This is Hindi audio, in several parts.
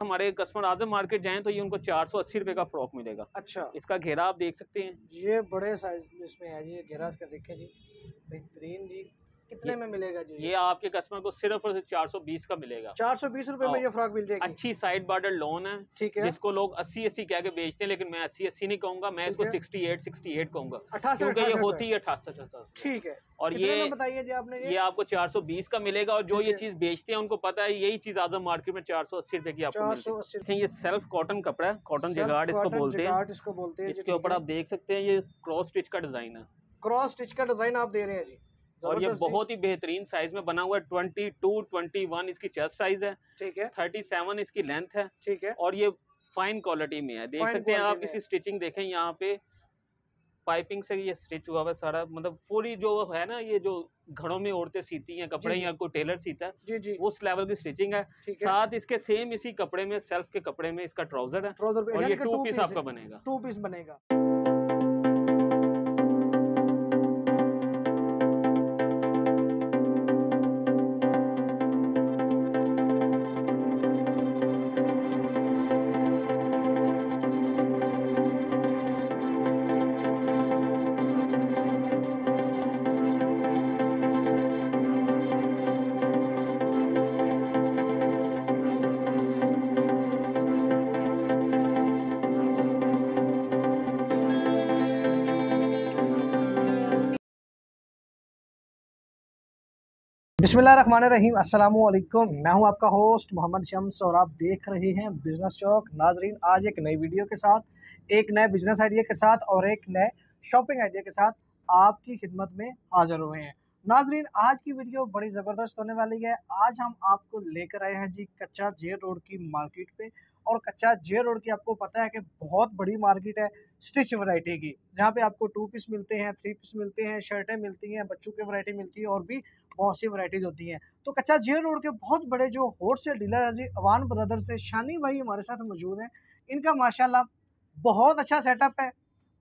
हमारे कस्टमर आजम मार्केट जाएं तो ये उनको 480 रुपए का फ्रॉक मिलेगा। अच्छा, इसका घेरा आप देख सकते हैं, ये बड़े साइज इसमें है जी, घेरा इसका देखें जी, बेहतरीन जी। कितने में मिलेगा जी? ये आपके कस्टमर को सिर्फ 420 का मिलेगा। 420 रुपए में ये फ्रॉक मिल जाएगी। अच्छी साइड बॉर्डर लोन है, ठीक है, जिसको लोग 80-80 कह के बेचते हैं, लेकिन मैं 80-80 नहीं कहूंगा, मैं इसको 68-68 कहूंगा, 68 क्योंकि ये 68 होती है 68। ठीक है। और कितने में बताइए जी आपने? ये आपको 420 का मिलेगा, और जो ये चीज बेचते हैं उनको पता है यही चीज आजम मार्केट में 480 रुपए की आपको मिलती है। 480। ये सेल्फ कॉटन कपड़ा है, कॉटन जगाड़ इसको बोलते हैं। इसके ऊपर आप देख सकते हैं ये क्रॉस स्टिच का डिजाइन है, क्रॉस स्टिच का डिजाइन आप दे रहे हैं जी, और ये बहुत ही बेहतरीन साइज में बना हुआ है। 22-21 इसकी चेस्ट साइज है, ठीक है, 37 इसकी लेंथ है, ठीक है, और ये फाइन क्वालिटी में है। देख सकते हैं आप, इसकी स्टिचिंग देखें, यहाँ पे पाइपिंग से ये स्टिच हुआ हुआ सारा, मतलब पूरी जो है ना, ये जो घरों में औरतें सीती हैं कपड़े या कोई टेलर सीता है, जी जी, उस लेवल की स्टिचिंग है। साथ इसके सेम इसी कपड़े में, सेल्फ के कपड़े में इसका ट्राउजर है, और ये 2 पीस आपका बनेगा। 2 पीस बनेगा। बिस्मिल्लाहिर्रहमानिर्रहीम, अस्सलामु अलैकुम। मैं हूं आपका होस्ट मोहम्मद शम्स और आप देख रहे हैं बिजनेस चौक। नाजरीन, आज एक नई वीडियो के साथ, एक नए बिजनेस आइडिया के साथ और एक नए शॉपिंग आइडिया के साथ आपकी खिदमत में हाजिर हुए हैं। नाजरीन, आज की वीडियो बड़ी ज़बरदस्त होने वाली है। आज हम आपको लेकर आए हैं जी कच्चा जेल रोड की मार्केट पे, और कच्चा जेल रोड की आपको पता है कि बहुत बड़ी मार्केट है स्टिच वैरायटी की, जहाँ पे आपको 2 पीस मिलते हैं, 3 पीस मिलते हैं, शर्टें मिलती हैं, बच्चों की वैरायटी मिलती है, और भी बहुत सी वैरायटीज होती हैं। तो कच्चा जेल रोड के बहुत बड़े जो होलसेल डीलर है जी, अवान ब्रदर से शानी भाई हमारे साथ मौजूद हैं। इनका माशाल्लाह बहुत अच्छा सेटअप है,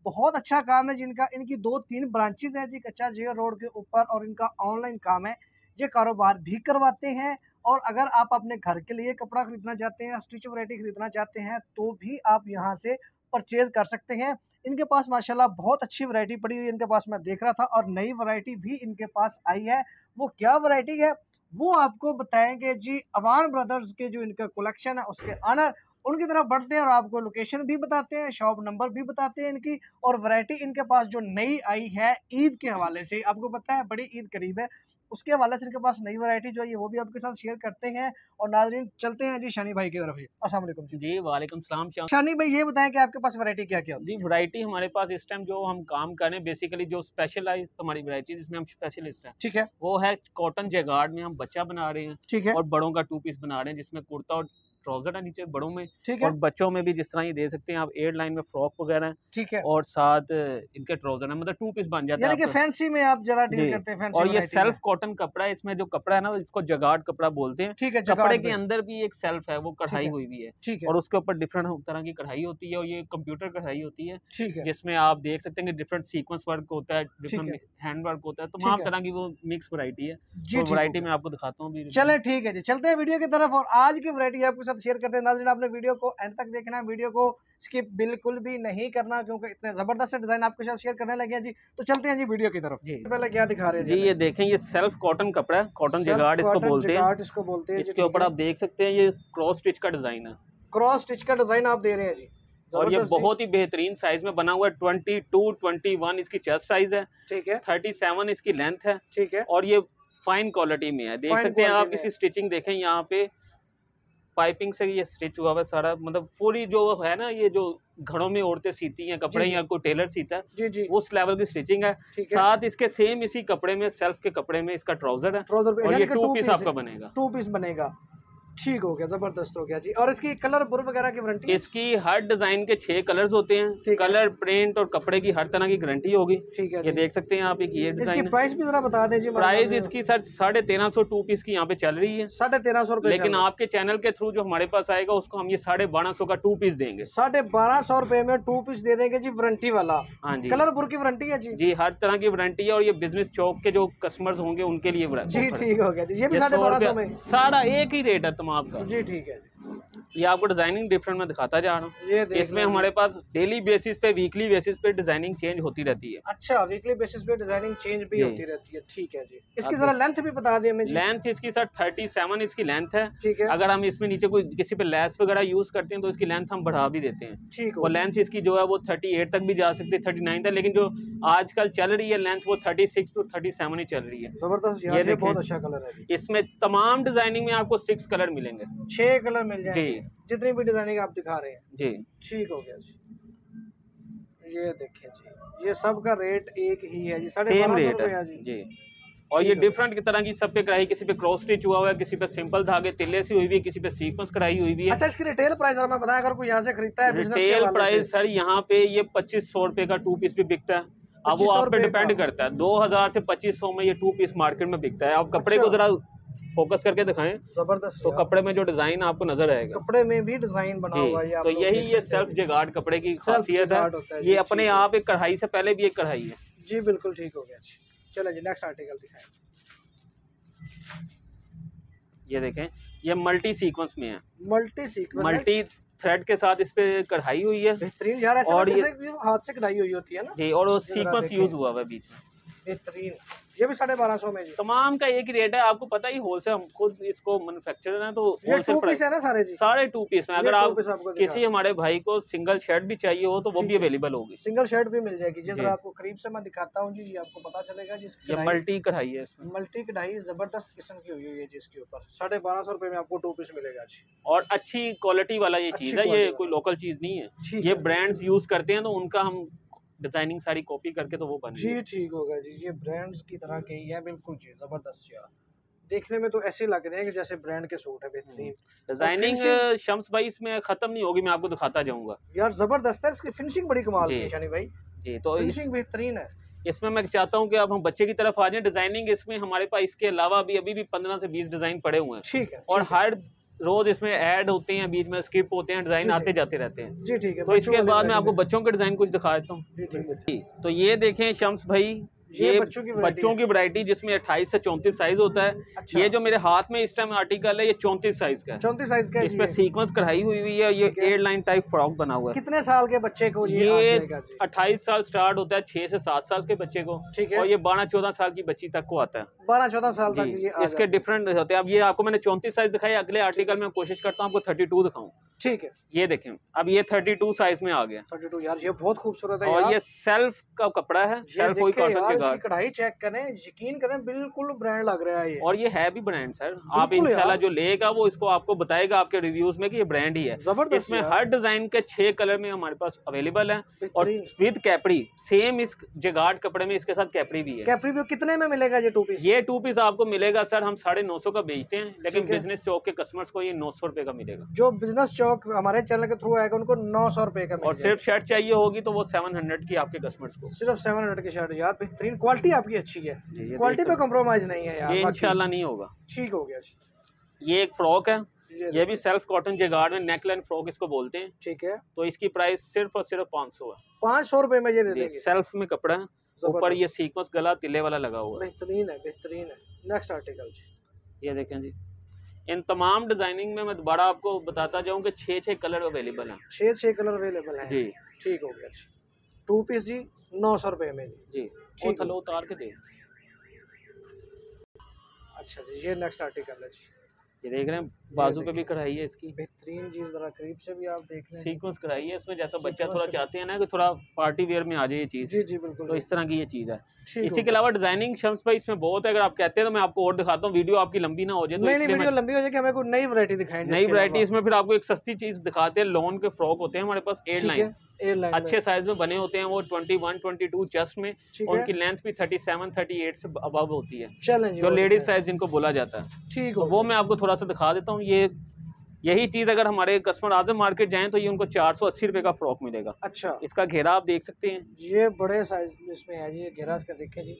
बहुत अच्छा काम है जिनका। इनकी 2-3 ब्रांचेज हैं जी कच्चा जेल रोड के ऊपर, और इनका ऑनलाइन काम है। ये कारोबार भी करवाते हैं, और अगर आप अपने घर के लिए कपड़ा खरीदना चाहते हैं, स्टिच वैरायटी खरीदना चाहते हैं, तो भी आप यहाँ से परचेज कर सकते हैं। इनके पास माशाल्लाह बहुत अच्छी वैरायटी पड़ी हुई है इनके पास, मैं देख रहा था, और नई वैरायटी भी इनके पास आई है। वो क्या वैरायटी है वो आपको बताएंगे जी अवान ब्रदर्स के जो इनका कलेक्शन है उसके ऑनर। उनकी तरफ बढ़ते हैं और आपको लोकेशन भी बताते हैं, शॉप नंबर भी बताते हैं इनकी, और वैरायटी इनके पास जो नई आई है ईद के हवाले से। आपको पता है बड़ी ईद करीब है, उसके हवाले से इनके पास नई वैरायटी जो है वो भी आपके साथ शेयर करते हैं। और नाजरीन, चलते हैं जी शानी भाई की तरफ। अस्सलाम वालेकुम जी, वालेकुम सलाम। शानी भाई, ये बताएं कि आपके पास वैरायटी क्या क्या होती जी, है? वैरायटी हमारे पास इस टाइम जो हम काम कर रहे हैं, बेसिकली जो स्पेशलाइज हमारी वैरायटी जिसमें हम स्पेशलिस्ट हैं, ठीक है, वो है कॉटन जैगार्ड में हम बच्चा बना रहे हैं, ठीक है, और बड़ों का 2 पीस बना रहे हैं, जिसमें कुर्ता और ट्राउजर है नीचे बड़ों में, ठीक है, और बच्चों में भी जिस तरह ये दे सकते हैं आप 8 लाइन में फ्रॉक वगैरह है, ठीक है, और साथ इनके ट्राउजर है, मतलब 2 पीस बन जाता है यानी कि आपका। फैंसी में आप ज्यादा डील जी, करते हैं, फैंसी और ये वैरायटी में। सेल्फ कॉटन कपड़ा है। इसमें जो कपड़ा है ना, इसको जगाड़ कपड़ा बोलते हैं। ठीक है, कपड़े जगाड़ के पे, अंदर भी एक सेल्फ है, वो कढ़ाई है, हुई भी है, ठीक है, और उसके ऊपर डिफरेंट तरह की कढ़ाई होती है, और ये कंप्यूटर कढ़ाई होती है, ठीक है, जिसमें आप देख सकते हैं कि डिफरेंट सीक्वेंस वर्क होता है, ठीक डिफरेंट है, हैंड वर्क होता है, ठीक तमाम है, तरह की वो मिक्स वैरायटी है। जी तो ठीक हो वैरायटी गया। मैं आपको दिखाता हूँ अभी। चले ठीक है जी, चलते हैं वीडियो की तरफ, और आज की वैरायटी आपके साथ शेयर करते हैं। नाज़रीन, आपने वीडियो को एंड तक देखना है, वीडियो को स्किप बिल्कुल भी नहीं करना, क्योंकि इतने जबरदस्त डिजाइन आपके साथ शेयर करने लगे हैं जी। तो चलते हैं जी वीडियो की तरफ। जी, पहले क्या दिखा रहे हैं जी, ये देखें, ये सेल्फ कॉटन कपड़ा है, कॉटन जगाड़ इसको बोलते हैं। इसको बोलते हैं जी, इसके ऊपर आप देख सकते हैं ये क्रॉस स्टिच का डिजाइन है, क्रॉस स्टिच का डिजाइन आप दे रहे हैं जी, और ये बहुत ही बेहतरीन साइज में बना हुआ है। 22-21 इसकी चेस्ट साइज है, ठीक है, 37 इसकी लेंथ है, ठीक है, और ये फाइन क्वालिटी में है। देख सकते हैं आप, इसकी स्टिचिंग देखें, यहाँ पे पाइपिंग से ये स्टिच हुआ हुआ सारा, मतलब पूरी जो है ना, ये जो घरों में औरतें सीती हैं कपड़े या कोई टेलर सीता है, जी जी, उस लेवल की स्टिचिंग है। साथ इसके सेम इसी कपड़े में, सेल्फ के कपड़े में इसका ट्राउजर है, और ये 2 पीस आपका बनेगा। 2 पीस बनेगा, ठीक हो गया, जबरदस्त हो गया जी। और इसकी कलर बुर वगैरह की वारंटी? इसकी हर डिजाइन के 6 कलर्स होते हैं, कलर, प्रिंट और कपड़े की हर तरह की गारंटी होगी। ठीक है, ये देख सकते हैं आप, एक ये डिजाइन। इसकी प्राइस भी जरा बता दें जी। प्राइस इसकी सर 1350 2 पीस की यहाँ पे चल रही है, 1350 रुपए। लेकिन आपके चैनल के थ्रू जो हमारे पास आएगा उसको हम ये 1250 का 2 पीस देंगे। 1250 रुपए में 2 पीस दे देंगे जी, वारंटी वाला। हाँ जी, कलर बुर की वारंटी है जी? जी, हर तरह की वारंटी है, और ये बिजनेस चौक के जो कस्टमर्स होंगे उनके लिए जी ठीक हो गया जी। ये भी 1250 में सारा एक ही रेट है तमाम का जी, ठीक है। ये आपको डिजाइनिंग डिफरेंट में दिखाता जा रहा हूँ। ये इसमें हमारे पास डेली बेसिस पे, वीकली बेसिस पे डिजाइनिंग चेंज होती रहती है। अच्छा, वीकली बेसिस पे डिजाइनिंग चेंज भी होती रहती है, ठीक है जी। इसकी जरा लेंथ भी बता दें हमें जी। लेंथ इसकी सर 37 इसकी लेंथ है, ठीक है। अगर हम इसमें नीचे कोई किसी पे लेस वगैरह यूज करते हैं तो इसकी लेंथ हम बढ़ा भी देते हैं, ठीक और लेंथ इसकी जो है वो 38 तक भी जा सकती है, 39 तक, लेकिन जो आजकल चल रही है लेंथ वो 36 to 37 ही चल रही है। जबरदस्त, ये बहुत अच्छा कलर है। इसमें तमाम डिजाइनिंग में आपको 6 कलर मिलेंगे, 6 कलर मिल जाएंगे जी, जितनी भी डिजाइनिंग आप दिखा रहे हैं जी। ठीक हो गया जी। ये देखिए जी, ये सब का रेट एक ही है जी, 1250 रुपया जी। और ये डिफरेंट की तरह की सब पे कढ़ाई, किसी पे क्रॉस स्टिच हुआ हुआ है, किसी पे सिंपल धागे तिल्ले सी हुई हुई है, किसी पे सीक्वेंस कढ़ाई हुई हुई है। अच्छा, इसकी रिटेल प्राइस मैं बताएं, अगर कोई यहाँ से खरीदता है रिटेल प्राइस सर यहाँ पे ये 2500 रुपए का 2 पीस भी बिकता है। अब वो आप पे डिपेंड करता है, 2000 से 2500 में ये 2 पीस मार्केट में बिकता है। आप कपड़े को जरा फोकस करके दिखाएं, जबरदस्त, तो कपड़े में जो डिजाइन आपको नजर आएगा, कपड़े में भी डिजाइन बना हुआ है। तो यही ये सेल्फ जगाड़ कपड़े की खासियत है, ये अपने आप एक कढ़ाई से पहले भी एक कढ़ाई है जी। बिल्कुल ठीक हो गया। चलो जी, नेक्स्ट आर्टिकल दिखाएं। ये देखें, ये मल्टी सीक्वेंस में है, मल्टी सीक्वेंस, मल्टी थ्रेड के साथ इस पे कढ़ाई हुई है, बेहतरीन यार। ऐसा और ये हाथ से कढ़ाई हुई होती है ना जी, और वो सीक्वेंस यूज हुआ है बीच में, बेहतरीन। ये भी 1250 में जी। तमाम का एक ही रेट है, आपको पता ही होलसेल, हम खुद इसको मैन्युफैक्चरर हैं, तो होलसेल प्राइस है ना सारे जी, सारे 2 पीस में। अगर आप किसी हमारे भाई को सिंगल शर्ट भी चाहिए हो तो वो भी अवेलेबल होगी, सिंगल शर्ट भी मिल जाएगी। जिस तरह आपको करीब से मैं दिखाता हूँ जी, ये आपको पता चलेगा जी। ये मल्टी कढ़ाई है, इसमें मल्टी कढ़ाई जबरदस्त किस्म की हुई है जिसके ऊपर 1250 रुपए में आपको 2 पीस मिलेगा जी, और अच्छी क्वालिटी वाला ये चीज है, ये कोई लोकल चीज नहीं है, ये ब्रांड्स यूज करते हैं तो उनका हम डिजाइनिंग सारी कॉपी करके तो वो बन जी। ठीक होगा जी, ये ब्रांड्स की तरह के ही है, बिल्कुल जी, जबरदस्त यार। देखने में तो ऐसे लग रहे हैं कि जैसे ब्रांड के सूट है, बेहतरीन डिजाइनिंग। शम्स भाई इसमें खत्म नहीं होगी, मैं आपको दिखाता जाऊंगा यार, जबरदस्त है। इसकी फिनिशिंग बड़ी कमाल की है शानी भाई जी, तो फिनिशिंग बेहतरीन है। इसमें मैं चाहता हूँ कि अब हम बच्चे की तरफ आ जाएं। डिजाइनिंग इसमें हमारे पास इसके अलावा अभी भी 15 से 20 डिजाइन पड़े हुए हैं, ठीक है, और हर रोज इसमें ऐड होते हैं, बीच में स्किप होते हैं, डिजाइन आते जाते रहते हैं जी, ठीक है। तो इसके बाद मैं आपको बच्चों के डिजाइन कुछ दिखा देता हूँ। तो ये देखें शम्स भाई, ये बच्चों की वैरायटी जिसमें 28 से 34 साइज होता है। अच्छा। ये जो मेरे हाथ में इस टाइम आर्टिकल है, ये 34 साइज का है, 34 साइज का है। इस पे सीक्वेंस कढ़ाई हुई हुई है, ये एयर लाइन टाइप फ्रॉक बना हुआ है। कितने साल के बच्चे को ये 28 साल स्टार्ट होता है, 6 से 7 साल के बच्चे को, और ये 12-14 साल की बच्ची तक को आता है, 12-14 साल तक ये इसके डिफरेंट होते हैं। अब ये आपको मैंने 34 साइज दिखाई, अगले आर्टिकल में कोशिश करता हूँ आपको 32 दिखाऊं, ठीक है। ये देखें, अब ये 32 साइज में आ गया, 32 यार, ये बहुत खूबसूरत है, और ये सेल्फ का कपड़ा है, सेल्फ कोई कॉटन के, कढ़ाई चेक करें, यकीन करें, बिल्कुल ब्रांड लग रहा है ये, और ये है भी ब्रांड सर। आप इंशाल्लाह जो लेगा वो इसको आपको बताएगा आपके रिव्यूज में कि ये ब्रांड ही है। इसमें हर डिजाइन के 6 कलर में हमारे पास अवेलेबल है, और विद कैपरी सेम इस जगाड़ कपड़े में इसके साथ कैपरी भी है। कैपरी भी कितने में मिलेगा ये 2 पीस? ये 2 पीस आपको मिलेगा सर, हम 950 का बेचते हैं, लेकिन बिजनेस चौक के कस्टमर्स को ये 900 रुपए का मिलेगा। जो बिजनेस चौक हमारे चैनल के थ्रू आएगा उनको 900 रुपए का, और सिर्फ शर्ट चाहिए होगी तो वो 700 की आपके कस्टमर्स को, सिर्फ 700 की शर्ट। यार बेहतरीन क्वालिटी आपकी अच्छी है, क्वालिटी पे कॉम्प्रोमाइज नहीं है यार, ये इंशाल्लाह नहीं होगा। ठीक हो गया जी। ये एक फ्रॉक है, ये भी सेल्फ कॉटन जगाड़ में नेकलाइन फ्रॉक इसको बोलते हैं, ठीक है। तो इसकी प्राइस सिर्फ और सिर्फ 500 है, 500 रुपए में ये दे देंगे। सेल्फ में कपड़ा है, ऊपर ये सीक्वेंस गला तिल्ले वाला लगा हुआ है, बेहतरीन है, बेहतरीन है। नेक्स्ट आर्टिकल जी, ये देखें जी। इन तमाम डिजाइनिंग में मैं दोबारा आपको बताता जाऊं कि 6 कलर अवेलेबल हैं, 6 कलर अवेलेबल हैं जी। ठीक हो गया जी। 2 पीस जी 900 रुपए में जी, ठीक है, उतार के दे। अच्छा जी, ये नेक्स्ट आर्टिकल है जी, ये देख रहे हैं, बाजू पे भी कढ़ाई है इसकी, बेहतरीन चीज, जरा करीब से भी आप देख रहे हैं, सीक्वेंस कढ़ाई है इसमें, जैसा बच्चा थोड़ा चाहते हैं ना कि थोड़ा पार्टी वेयर में आ जाए ये चीज, जी जी बिल्कुल, तो इस तरह की ये चीज है। इसी के अलावा डिजाइनिंग शम्स भाई इसमें बहुत है, अगर आप कहते हैं तो मैं आपको और दिखाता हूँ, वीडियो आपकी लंबी ना हो जाए, तो नहीं वीडियो लंबी हो जाए कि हमें कोई नई वैरायटी दिखाएं, नई वैरायटी इसमें फिर आपको एक सस्ती चीज दिखाते हैं। लॉन के फ्रॉक होते हैं हमारे पास, एयरलाइन अच्छे साइज में बने होते हैं, वो 21-22 चेस्ट में, और उनकी लेंथ भी 37-38 से अबव होती है, जो लेडीज साइज जिनको बोला जाता है, ठीक है। वो मैं आपको थोड़ा सा दिखा देता हूँ। यही चीज अगर हमारे कस्टमर आजम मार्केट जाएं तो ये उनको 480 रुपए का फ्रॉक मिलेगा। अच्छा, इसका घेरा आप देख सकते हैं, ये बड़े साइज में इसमें है जी, घेरा इसका देखें जी,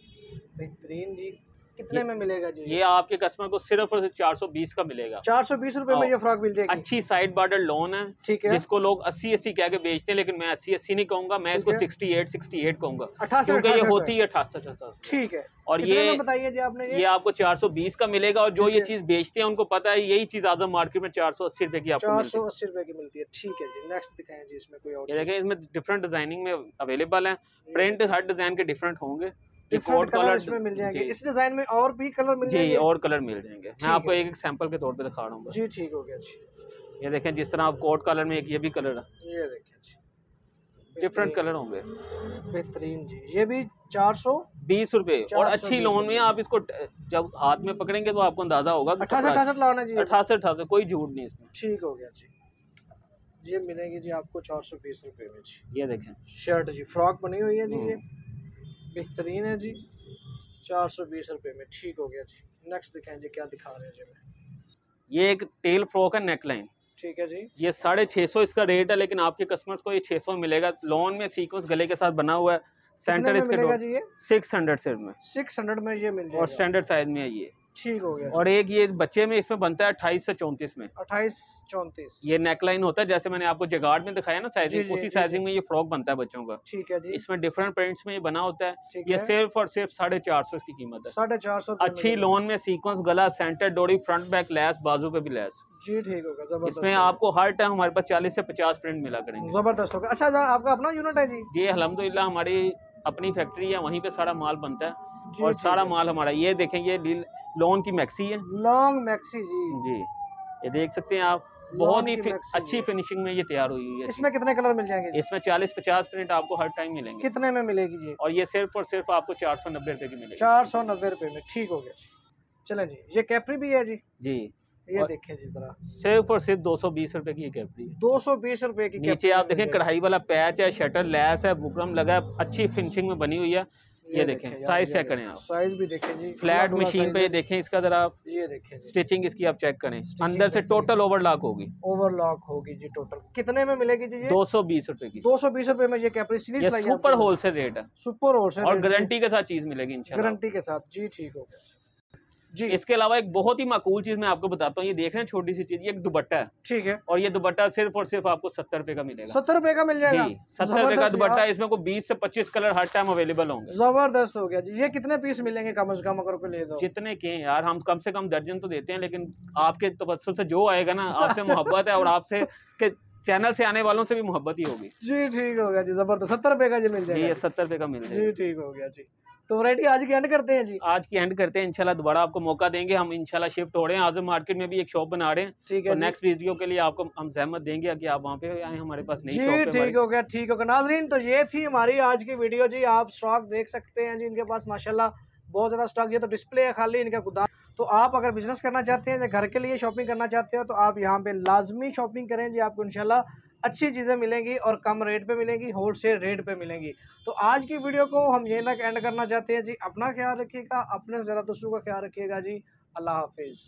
बेहतरीन जी, कितने में मिलेगा जी? ये आपके कस्टमर को सिर्फ 420 का मिलेगा। 420 रुपए में ये फ्रॉक मिल जाएगी। अच्छी साइड बॉर्डर लॉन है, ठीक है, जिसको लोग 80 कह के बेचते हैं, लेकिन मैं 80 नहीं कहूंगा, मैं इसको 68 कहूंगा, 68 क्योंकि ये होती है 68। ठीक है, और ये बताइए जी आपने, ये आपको 420 का मिलेगा। और जो ये चीज बेचते हैं उनको पता है यही चीज आजम मार्केट में 480 रुपए की आपको 480 रुपए की मिलती है। ठीक है जी, नेक्स्ट दिखाएं जी। इसमें कोई और ये देखें, इसमें डिफरेंट डिजाइनिंग में अवेलेबल है, प्रिंट हर डिजाइन के डिफरेंट होंगे, डिफरेंट कलर इसमें मिल जाएंगे। इस डिजाइन में और भी कलर मिल जाएंगे? और कलर मिल जाएंगे। मैं आपको एक सैंपल के तौर पे दिखा रहा हूँ जी। ठीक हो गया जी। ये देखें, जिस तरह आप कोट कलर में एक ये भी कलर है, ये देखें जी, डिफरेंट कलर होंगे, बेहतरीन जी। ये भी 420 रुपए और अच्छी लोन में। आप इसको जब हाथ में पकड़ेंगे तो आपको अंदाजा होगा। 68 लाना जी, 68, कोई झूठ नहीं इसमें। ठीक हो गया जी। ये मिलेगी जी आपको 420 रुपए में जी। ये देखें शर्ट जी, फ्रॉक बनी हुई है जी, ये बेहतरीन है जी, 420 रुपए में। ठीक हो गया जी। नेक्स्ट दिखाएं जी, क्या दिखा रहे हैं जी? ये एक टेल फ्रॉक है, नेक लाइन। ठीक है जी। ये 650 इसका रेट है, लेकिन आपके कस्टमर्स को ये 600 मिलेगा। लॉन में सीक्वेंस गले के साथ बना हुआ है। सेंटर इसके 600 सिर्फ में, 600 में ये मिल जाएगा। और स्टैंडर्ड साइज में है ये। ठीक हो गया। और एक ये बच्चे में इसमें बनता है 28 से 34 में। 28-34 ये नेकलाइन होता है, जैसे मैंने आपको जगार्ड में दिखाया ना साइजिंग, उसी साइजिंग में ये फ्रॉक बनता है बच्चों का। ठीक है जी। इसमें डिफरेंट प्रिंट्स में ये बना होता है। ये सिर्फ और सिर्फ 450 की कीमत है। 450 अच्छी लोन में सीक्वेंस गला, सेंटर डोरी, फ्रंट बैक लैस, बाजू पे भी लैस जी। ठीक होगा, जबरदस्त। इसमें आपको हर टाइम हमारे पास 40 से 50 प्रिंट मिला करेंगे। जबरदस्त होगा। अच्छा, आपका अपना यूनिट है जी? जी अल्हम्दुलिल्लाह, हमारी अपनी फैक्ट्री है, वहीं पे सारा माल बनता है। और सारा माल हमारा। ये देखें, ये लॉन की मैक्सी है, लॉन्ग मैक्सी जी। जी ये देख सकते हैं आप, बहुत ही अच्छी फिनिशिंग में ये तैयार हुई है। इसमें कितने कलर मिल जाएंगे? इसमें 40-50 प्रिंट आपको हर टाइम मिलेंगे। कितने में मिलेगी जी? और ये सिर्फ और सिर्फ आपको 490 रुपए की मिलेगी। 490 रुपए में। ठीक हो गया। चलें जी, ये कैपरी भी है जी? जी, ये देखें जिस तरह, सिर्फ और सिर्फ 220 रुपए की ये कैपरी है। 220 रुपए की। नीचे आप देखें कढ़ाई वाला पैच है, शटर लैस है, बुकरम लगा है, अच्छी फिनिशिंग में बनी हुई है। ये देखें, साइज चेक करें आप, साइज भी देखें जी, फ्लैट मशीन पे ये देखें इसका जरा, ये देखें स्टिचिंग इसकी आप चेक करें, अंदर से टोटल ओवरलॉक होगी। ओवरलॉक होगी जी। टोटल कितने में मिलेगी जी? 220 रुपए की। 220 रुपए में ये कैपरी सीरीज लाई है। सुपर होलसेल रेट है, सुपर होलसेल और गारंटी के साथ चीज मिलेगी इंशाल्लाह। गारंटी के साथ जी। ठीक हो गया जी। इसके अलावा एक बहुत ही माकूल चीज मैं आपको बताता हूँ, ये देख रहे हैं छोटी सी चीज, ये एक दुपट्टा है। ठीक है। और ये दुपट्टा सिर्फ और सिर्फ आपको 70 रुपए का मिलेगा। 70 रुपए का मिल जाएगा जी, 70 रुपए का दुपट्टा है। इसमें को 20 से 25 कलर हर टाइम अवेलेबल होंगे। जबरदस्त हो गया जी। ये कितने पीस मिलेंगे कम से कम अगर कोई ले दो? जितने के यार, हम कम से कम दर्जन तो देते हैं, लेकिन आपके तवज्जुह से जो आएगा ना, आपसे मोहब्बत है, और आपसे के चैनल से आने वालों से भी मोहब्बत ही होगी जी। ठीक हो गया जी, जबरदस्त। 70 रुपए का जी मिल जाएगा। ये 70 रुपए का मिल जाएगा जी। ठीक हो गया जी। तो वैरायटी आज की एंड करते हैं जी। आज की एंड करते हैं, इंशाल्लाह दोबारा आपको मौका देंगे। हम इंशाल्लाह शिफ्ट हो रहे हैं, आजम मार्केट में भी एक शॉप बना रहे हैं। ठीक है। तो नेक्स्ट वीडियो के लिए आपको हम जहमत देंगे कि आप वहाँ पे आए, हमारे पास नई शॉप है। ठीक हो गया, ठीक हो गया नाज़रीन। तो ये थी हमारी आज की वीडियो जी। आप स्टॉक देख सकते हैं जी, इनके पास माशाल्लाह बहुत ज़्यादा स्टॉक। ये तो डिस्प्ले है खाली इनका गोदाम। तो आप अगर बिजनेस करना चाहते हैं या घर के लिए शॉपिंग करना चाहते हो, तो आप यहाँ पे लाजमी शॉपिंग करें जी। आपको इंशाल्लाह अच्छी चीज़ें मिलेंगी और कम रेट पे मिलेंगी, होलसेल रेट पे मिलेंगी। तो आज की वीडियो को हम यहीं तक एंड करना चाहते हैं जी। अपना ख्याल रखिएगा, अपने से ज़्यादा दूसरों का ख्याल रखिएगा जी। अल्लाह हाफिज़।